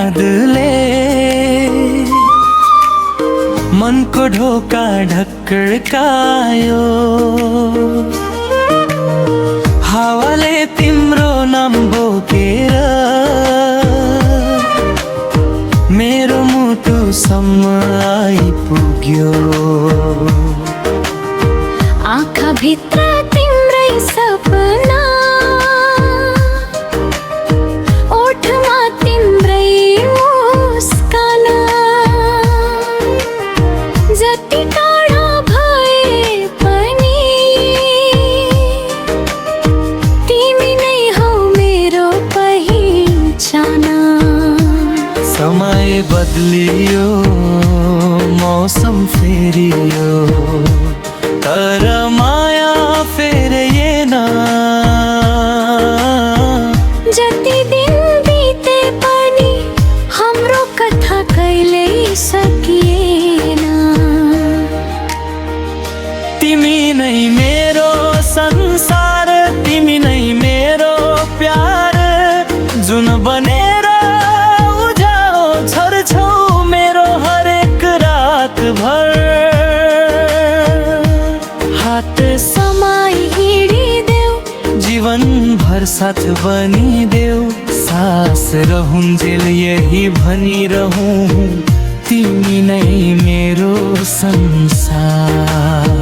यादले मनको ढोका ढक्कायो। हावाले तिम्रो नाम बोकेर मेरो मुटुसम्म आइपुग्यो। आँखा भित्र तिम्रै सपना, ओठमा तिम्रै मुस्कान। जति टाढा भए पनि तिमी नै हौ मेरो पहिचान। समय बदलियो, मौसम फेरियो, तर माया फेरिएन। जति दिन बिते पनि हाम्रो कथा कहिल्यै सकिएन। तिमी नै मेरो संसार, तिमी नै मेरो प्यार, जुन बनेर उजालो छर्छौ मेरो हरेक रात भर। हात समय हिँडिदेऊ, जीवन भर साथ बनिदेऊ, सास रहूंजेल यही भनिरहूं, तिमी नै मेरो संसार।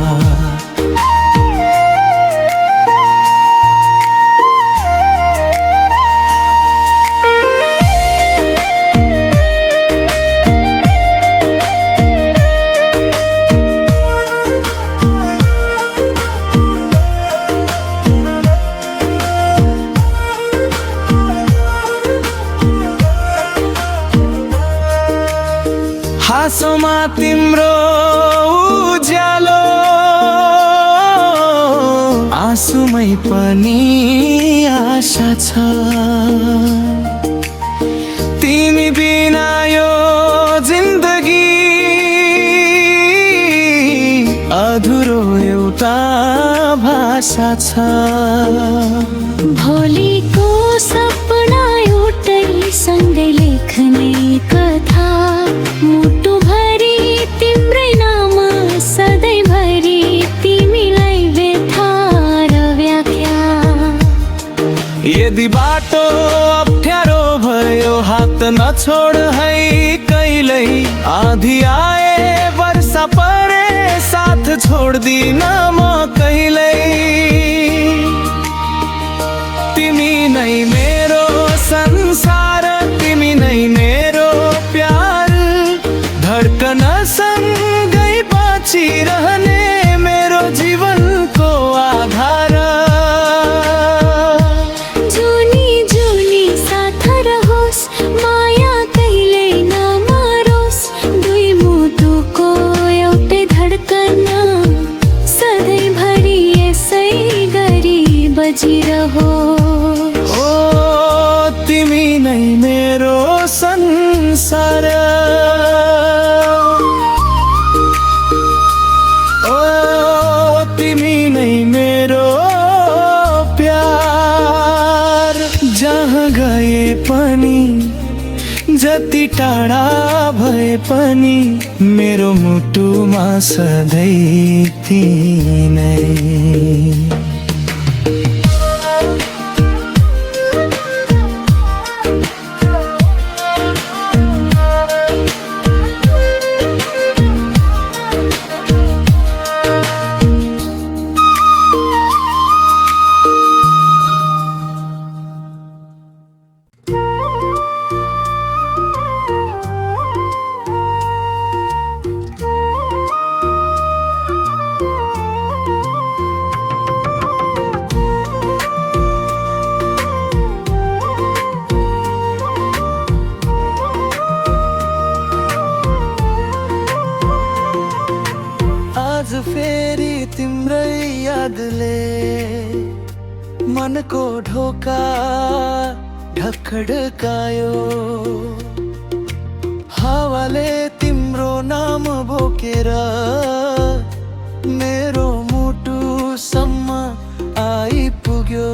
हाँसोमा तिम्रो उज्यालो, आँसुमै पनि आशा छ। तिमी बिना यो जिन्दगी अधुरो एउटा भाषा छ। भोलिको सपना एउटै सँगै लेख्ने कथा, मुटुभरि तिम्रै नाम सधैँभरि तिमीलाई व्यथा र व्याख्या। यदि बाटो अप्ठ्यारो भयो हात नछोड है कहिल्यै। आधी आए वर्षा परे साथ छोड्दिन म कहिल्यै। तिमी नै मेरो संसार, तिमी नै मेरो प्यार, धड्कन सँगै बाँचिरहने मेरो जीवनको आधार। जुनी जुनी साथ रहोस्, माया कहिल्यै नमरोस्। दुई मुटुको एउटै धड्कन सधैँभरि यसै गरी बजिरहोस्। ओ तिमी नै मेरो संसार, ओ तिमी नै मेरो प्यार। जहाँ गए पनि जति टाढा भए पनि मेरो मुटुमा सधैँ तिमी नै। फेरि तिम्रै यादले मनको ढोका ढक्कायो। हावाले तिम्रो नाम बोकेर मेरो मुटुसम्म आइपुग्यो।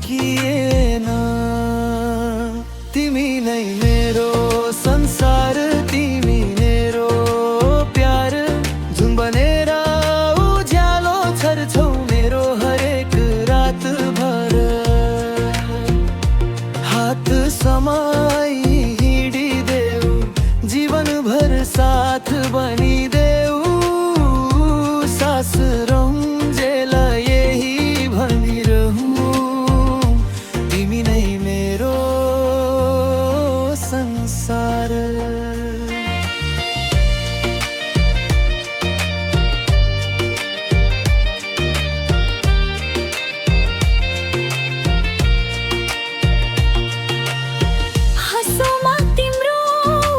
सकिएन। तिमी नै मेरो संसार, तिमी मेरो प्यार, जुन बनेर उज्यालो छर्छौ मेरो हरेक रात भर। हात समाई हिँडिदेऊ, जीवन भर साथ बनिदेऊ, सास रम्जेल यही भनिरहूँ, तिमी नै मेरो संसार। हाँसोमा तिम्रो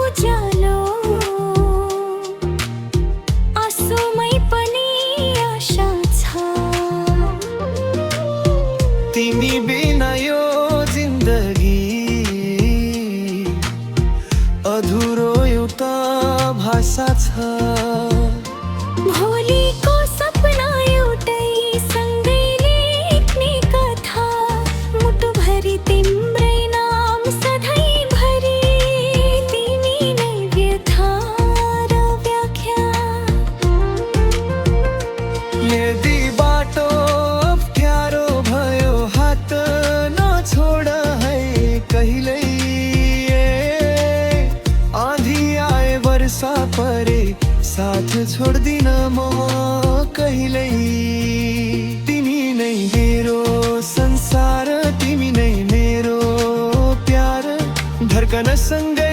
उज्यालो, आँसुमै पनि आशा छ। तिमी बिना यो जिन्दगी अधुरो एउटा भाषा छ। भोलिको सपना एउटै सँगै लेख्ने कथा, मुटुभरि तिम्रै नाम सधैँभरि, तिमी नै व्यथा र व्याख्या। यदि बाटो अप्ठ्यारो भयो हात नछोड है कहिल्यै, आँधी आए वर्षा परे साथ छोड्दिन म कहिल्यै। तिमी नै मेरो संसार, तिमी नै मेरो प्यार, धड्कन सँगै